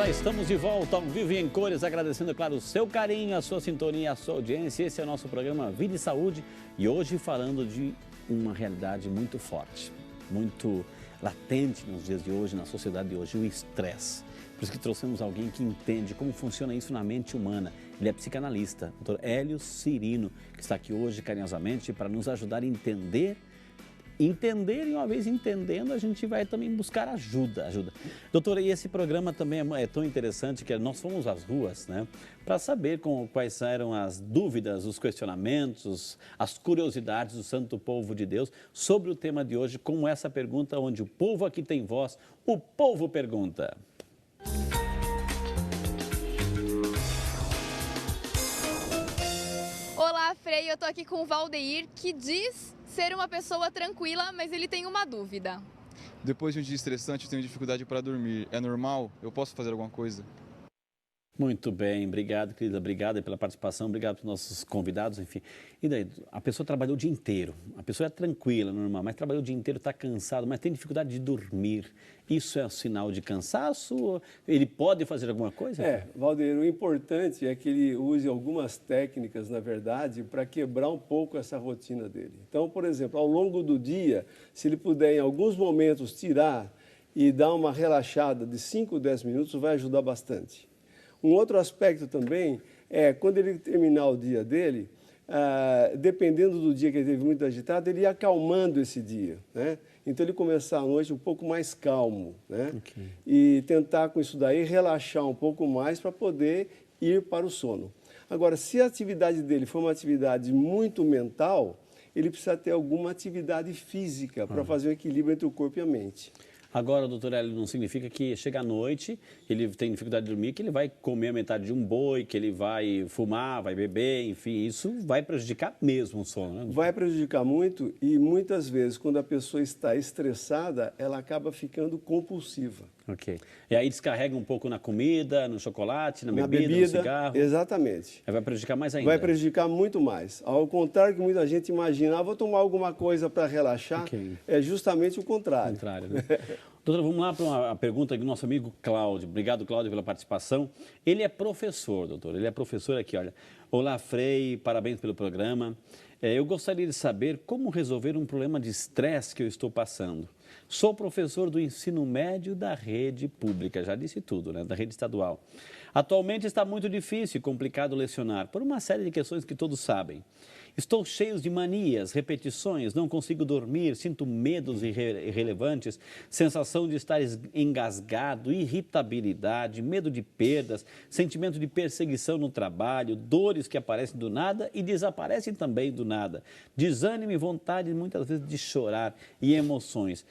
Já estamos de volta ao Vivo e em Cores, agradecendo, claro, o seu carinho, a sua sintonia, a sua audiência. Esse é o nosso programa Vida e Saúde e hoje falando de uma realidade muito forte, muito latente nos dias de hoje, na sociedade de hoje, o estresse. Por isso que trouxemos alguém que entende como funciona isso na mente humana. Ele é psicanalista, Dr. Hélio Cirino, que está aqui hoje carinhosamente para nos ajudar a entender e uma vez entendendo, a gente vai também buscar ajuda. Doutora, e esse programa também é tão interessante que nós fomos às ruas, né, para saber quais eram as dúvidas, os questionamentos, as curiosidades do santo povo de Deus sobre o tema de hoje, com essa pergunta onde o povo aqui tem voz, o povo pergunta. Olá, Frei, eu tô aqui com o Valdeir, que diz ser uma pessoa tranquila, mas ele tem uma dúvida. Depois de um dia estressante, eu tenho dificuldade para dormir. É normal? Eu posso fazer alguma coisa? Muito bem, obrigado, querida, obrigado pela participação, obrigado pelos nossos convidados, enfim. E daí, a pessoa trabalhou o dia inteiro, a pessoa é tranquila, normal, mas trabalhou o dia inteiro, está cansado, mas tem dificuldade de dormir. Isso é um sinal de cansaço? Ele pode fazer alguma coisa? Valdeir, o importante é que ele use algumas técnicas, na verdade, para quebrar um pouco essa rotina dele. Então, por exemplo, ao longo do dia, se ele puder em alguns momentos tirar e dar uma relaxada de 5, 10 minutos, vai ajudar bastante. Um outro aspecto também é, quando ele terminar o dia dele, dependendo do dia que ele teve muito agitado, ele ir acalmando esse dia, né? Então, ele começar a noite um pouco mais calmo, né? Okay. E tentar, com isso daí, relaxar um pouco mais para poder ir para o sono. Agora, se a atividade dele for uma atividade muito mental, ele precisa ter alguma atividade física para fazer um equilíbrio entre o corpo e a mente. Agora, doutor Hélio, não significa que chega à noite, ele tem dificuldade de dormir, que ele vai comer a metade de um boi, que ele vai fumar, vai beber, enfim, isso vai prejudicar mesmo o sono, né? Vai prejudicar muito e muitas vezes, quando a pessoa está estressada, ela acaba ficando compulsiva. Ok. E aí descarrega um pouco na comida, no chocolate, na bebida, no cigarro? Exatamente. Aí vai prejudicar mais ainda? Vai prejudicar muito mais. Ao contrário que muita gente imagina, vou tomar alguma coisa para relaxar, é justamente o contrário. Né? Doutora, vamos lá para uma pergunta do nosso amigo Cláudio. Obrigado, Cláudio, pela participação. Ele é professor, doutor. Ele é professor aqui, olha. Olá, Frei, parabéns pelo programa. Eu gostaria de saber como resolver um problema de estresse que eu estou passando. Sou professor do ensino médio da rede pública, já disse tudo, né? Da rede estadual. Atualmente está muito difícil e complicado lecionar, por uma série de questões que todos sabem. Estou cheio de manias, repetições, não consigo dormir, sinto medos irrelevantes, sensação de estar engasgado, irritabilidade, medo de perdas, sentimento de perseguição no trabalho, dores que aparecem do nada e desaparecem também do nada, desânimo e vontade muitas vezes de chorar e emoções.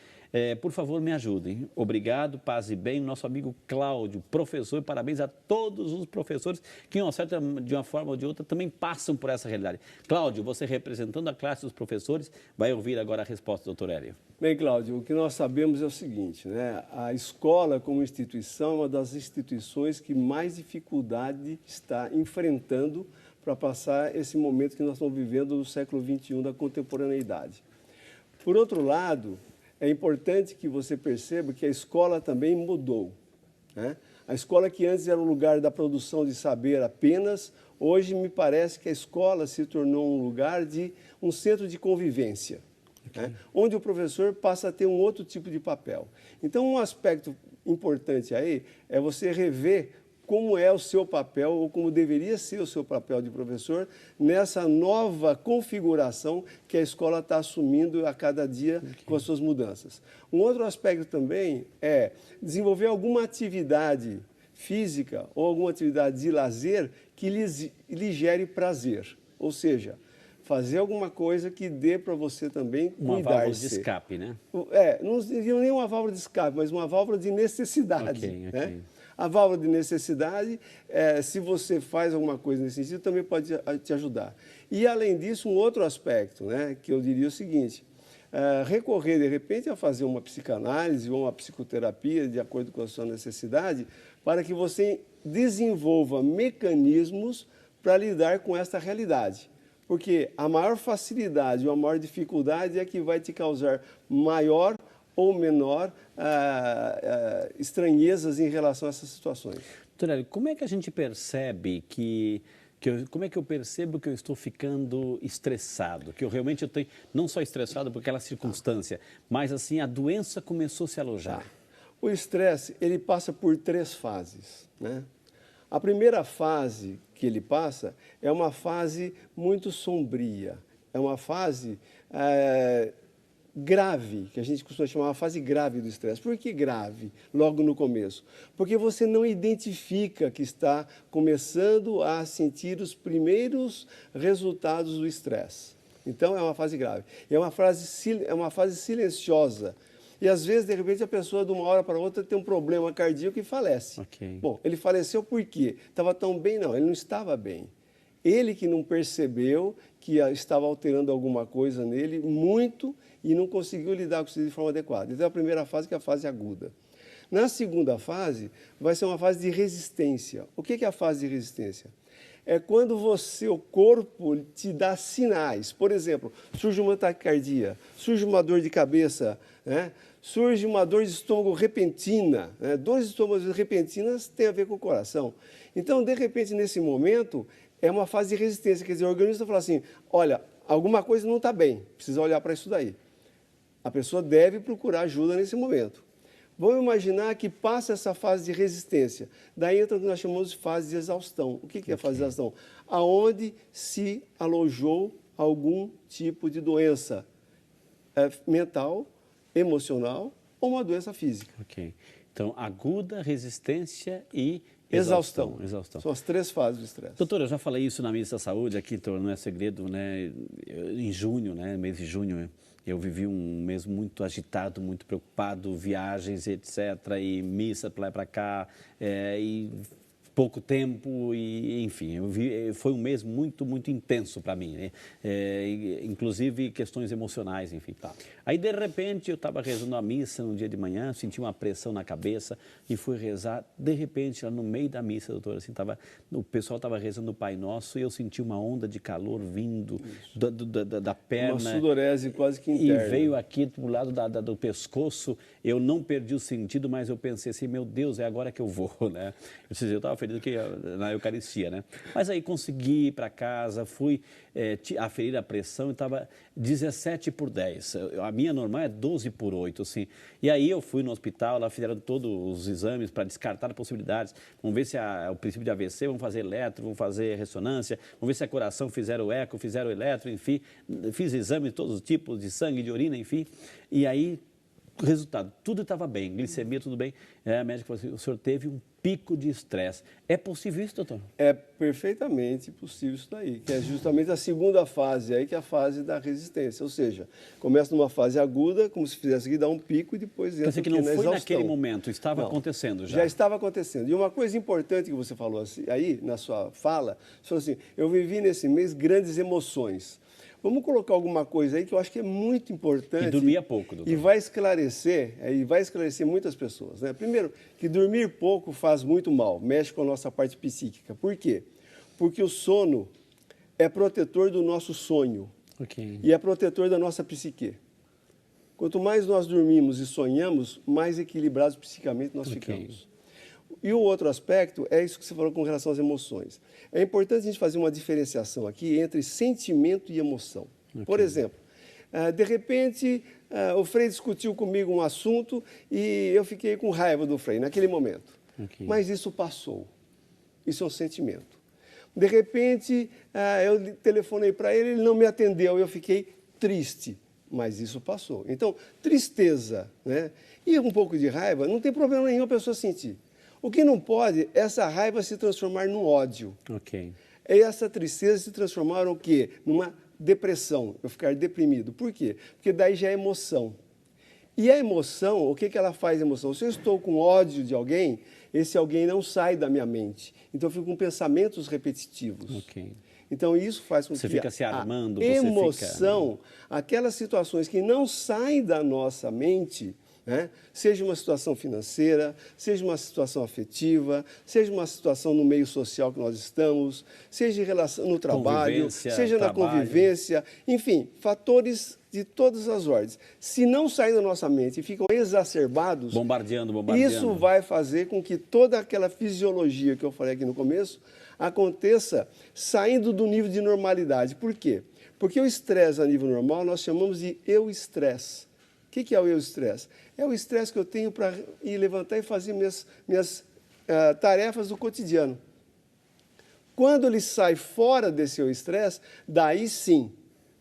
Por favor, me ajudem. Obrigado, paz e bem. Nosso amigo Cláudio, professor, e parabéns a todos os professores que, de uma forma ou de outra, também passam por essa realidade. Cláudio, você representando a classe dos professores, vai ouvir agora a resposta do doutor Hélio. Bem, Cláudio, o que nós sabemos é o seguinte, né? A escola como instituição é uma das instituições que mais dificuldade está enfrentando para passar esse momento que nós estamos vivendo no século XXI da contemporaneidade. Por outro lado, é importante que você perceba que a escola também mudou, né? A escola que antes era um lugar da produção de saber apenas, hoje me parece que a escola se tornou um lugar de um centro de convivência, né? Onde o professor passa a ter um outro tipo de papel. Então, um aspecto importante aí é você rever como é o seu papel, ou como deveria ser o seu papel de professor, nessa nova configuração que a escola está assumindo a cada dia com as suas mudanças. Um outro aspecto também é desenvolver alguma atividade física ou alguma atividade de lazer que lhe gere prazer, ou seja, fazer alguma coisa que dê para você também cuidar-se. Uma válvula de escape, né? Não diria nem uma válvula de escape, mas uma válvula de necessidade. Né? A válvula de necessidade, se você faz alguma coisa nesse sentido, também pode te ajudar. E, além disso, um outro aspecto, né, que eu diria o seguinte, recorrer, de repente, a fazer uma psicanálise ou uma psicoterapia, de acordo com a sua necessidade, para que você desenvolva mecanismos para lidar com esta realidade. Porque a maior facilidade ou a maior dificuldade é que vai te causar maior ou menor estranhezas em relação a essas situações. Doutor Hélio, como é que a gente percebe como é que eu percebo que eu estou ficando estressado? Que eu realmente tenho, não só estressado por aquela circunstância, mas assim, a doença começou a se alojar. O estresse, ele passa por 3 fases, né? A primeira fase que ele passa é uma fase muito sombria, é uma fase grave, que a gente costuma chamar uma fase grave do estresse. Por que grave, logo no começo? Porque você não identifica que está começando a sentir os primeiros resultados do estresse. Então, é uma fase grave. É uma fase silenciosa. E, às vezes, de repente, a pessoa, de uma hora para outra, tem um problema cardíaco e falece. Okay. Bom, ele faleceu por quê? Estava tão bem? Não, ele não estava bem. Ele que não percebeu que estava alterando alguma coisa nele muito e não conseguiu lidar com isso de forma adequada. Então, a primeira fase que é a fase aguda. Na segunda fase, vai ser uma fase de resistência. O que é a fase de resistência? É quando o corpo te dá sinais. Por exemplo, surge uma taquicardia, surge uma dor de cabeça, né? Surge uma dor de estômago repentina. Né? Dores de estômago repentinas têm a ver com o coração. Então, de repente, nesse momento, é uma fase de resistência. Quer dizer, o organismo fala assim, olha, alguma coisa não está bem, precisa olhar para isso daí. A pessoa deve procurar ajuda nesse momento. Vamos imaginar que passa essa fase de resistência. Daí entra o que nós chamamos de fase de exaustão. O que é a fase de exaustão? Aonde se alojou algum tipo de doença mental, emocional ou uma doença física. Ok. Então, aguda, resistência e exaustão. Exaustão. São as 3 fases do estresse. Doutor, eu já falei isso na Ministra da Saúde, aqui não é segredo, né? Em junho, né? Mês de junho, eu vivi um mês muito agitado, muito preocupado, viagens, etc., e missa para lá e para cá, e pouco tempo, e enfim, foi um mês muito, muito intenso para mim, né? Inclusive questões emocionais, enfim. Tá. Aí, de repente, eu estava rezando a missa no dia de manhã, senti uma pressão na cabeça e fui rezar. De repente, lá no meio da missa, doutor, assim, o pessoal estava rezando o Pai Nosso e eu senti uma onda de calor vindo da perna. Uma sudorese quase que interna. E veio aqui do lado do pescoço. Eu não perdi o sentido, mas eu pensei assim, meu Deus, é agora que eu vou, né? Eu estava ferido na Eucaristia, né? Mas aí consegui ir para casa, fui aferir a pressão e estava 17/10. A minha normal é 12/8, assim. E aí eu fui no hospital, lá fizeram todos os exames para descartar possibilidades. Vamos ver se é o princípio de AVC, vamos fazer eletro, vamos fazer ressonância, vamos ver se é coração, fizeram eco, fizeram eletro, enfim. Fiz exames de todos os tipos, de sangue, de urina, enfim. E aí, resultado, tudo estava bem, glicemia, tudo bem. A médica falou assim, o senhor teve um pico de estresse. É possível isso, doutor? É perfeitamente possível isso daí, que é justamente a segunda fase aí, que é a fase da resistência. Ou seja, começa numa fase aguda, como se fizesse aqui, dar um pico e depois entra que não na foi exaustão. naquele momento, estava acontecendo já. Já estava acontecendo. E uma coisa importante que você falou assim, aí, na sua fala, você falou assim, eu vivi nesse mês grandes emoções. Vamos colocar alguma coisa aí que eu acho que é muito importante. E dormia pouco, doutor. E vai esclarecer muitas pessoas. Né? Primeiro, que dormir pouco faz muito mal, mexe com a nossa parte psíquica. Por quê? Porque o sono é protetor do nosso sonho. Okay. E é protetor da nossa psique. Quanto mais nós dormimos e sonhamos, mais equilibrados psicamente nós ficamos. E o outro aspecto é isso que você falou com relação às emoções. É importante a gente fazer uma diferenciação aqui entre sentimento e emoção. Por exemplo, de repente, o Frei discutiu comigo um assunto e eu fiquei com raiva do Frei naquele momento. Mas isso passou. Isso é um sentimento. De repente, eu telefonei para ele, ele não me atendeu, eu fiquei triste. Mas isso passou. Então, tristeza, né? E um pouco de raiva, não tem problema nenhum a pessoa sentir. O que não pode é essa raiva se transformar num ódio. É essa tristeza se transformar o quê? Numa depressão, eu ficar deprimido. Por quê? Porque daí já é emoção. E a emoção, o que ela faz a emoção? Se eu estou com ódio de alguém, esse alguém não sai da minha mente. Então eu fico com pensamentos repetitivos. Então isso faz com que você fica se armando, a emoção, aquelas situações que não saem da nossa mente, né? Seja uma situação financeira, seja uma situação afetiva, seja uma situação no meio social que nós estamos, seja em relação no trabalho, seja na convivência, enfim, fatores de todas as ordens, se não saem da nossa mente e ficam exacerbados, Bombardeando. isso vai fazer com que toda aquela fisiologia que eu falei aqui no começo aconteça saindo do nível de normalidade. Por quê? Porque o estresse a nível normal nós chamamos de eu-estresse. O que é o eu-estresse? É o estresse que eu tenho para ir levantar e fazer minhas tarefas do cotidiano. Quando ele sai fora desse eu-estresse, daí sim,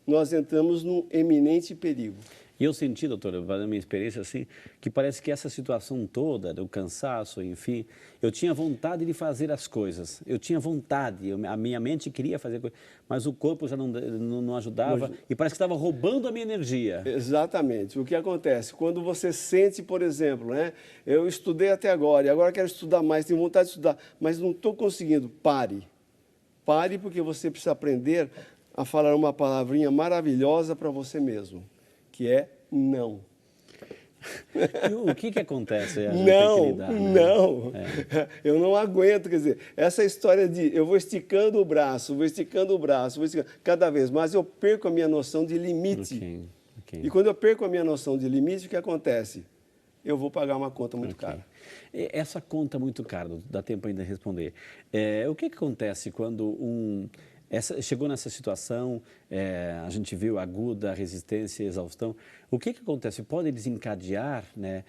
nós entramos num eminente perigo. E eu senti, doutora, na minha experiência, assim, que parece que essa situação toda, do cansaço, enfim, eu tinha vontade de fazer as coisas, eu tinha vontade, a minha mente queria fazer coisas, mas o corpo já não ajudava e parece que estava roubando a minha energia. Exatamente. O que acontece? Quando você sente, por exemplo, né, eu estudei até agora e agora quero estudar mais, tenho vontade de estudar, mas não estou conseguindo, pare. Pare porque você precisa aprender a falar uma palavrinha maravilhosa para você mesmo, que é não. E o que acontece? Não. Eu não aguento, quer dizer, essa história de eu vou esticando o braço, vou esticando, cada vez mais eu perco a minha noção de limite. E quando eu perco a minha noção de limite, o que acontece? Eu vou pagar uma conta muito cara. Essa conta muito cara, dá tempo ainda de responder. O que acontece quando chegou nessa situação, a gente viu aguda, resistência, exaustão. O que acontece? Pode desencadear, né,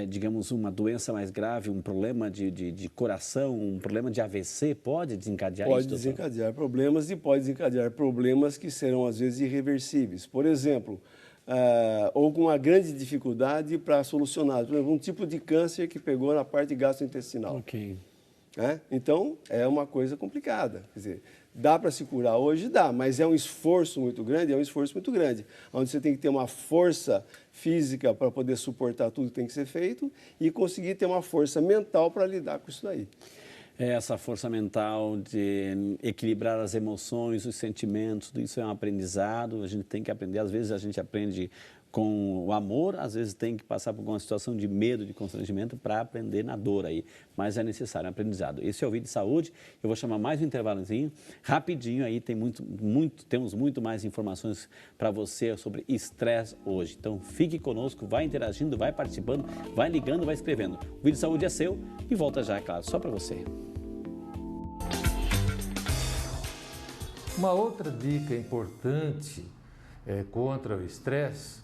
digamos, uma doença mais grave, um problema de coração, um problema de AVC? Pode desencadear isso? Pode desencadear problemas e pode desencadear problemas que serão, às vezes, irreversíveis. Por exemplo, ou com uma grande dificuldade para solucionar. Por exemplo, um tipo de câncer que pegou na parte gastrointestinal. Então, é uma coisa complicada. Quer dizer, dá para se curar hoje? Dá, mas é um esforço muito grande, onde você tem que ter uma força física para poder suportar tudo que tem que ser feito e conseguir ter uma força mental para lidar com isso daí. Essa força mental de equilibrar as emoções, os sentimentos, tudo isso é um aprendizado, a gente tem que aprender. Às vezes a gente aprende com o amor, às vezes tem que passar por uma situação de medo, de constrangimento para aprender na dor aí, mas é necessário um aprendizado. Esse é o Vídeo de Saúde, eu vou chamar mais um intervalozinho, rapidinho aí, temos muito mais informações para você sobre estresse hoje. Então fique conosco, vai interagindo, vai participando, vai ligando, vai escrevendo. O Vídeo de Saúde é seu e volta já, é claro, só para você. Uma outra dica importante contra o estresse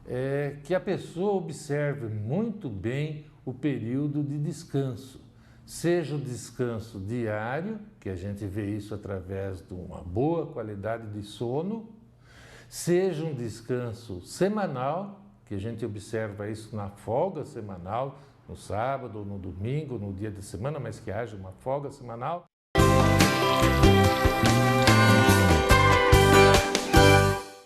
é que a pessoa observe muito bem o período de descanso. Seja o descanso diário, que a gente vê isso através de uma boa qualidade de sono, seja um descanso semanal, que a gente observa isso na folga semanal, no sábado, no domingo, no dia de semana, mas que haja uma folga semanal.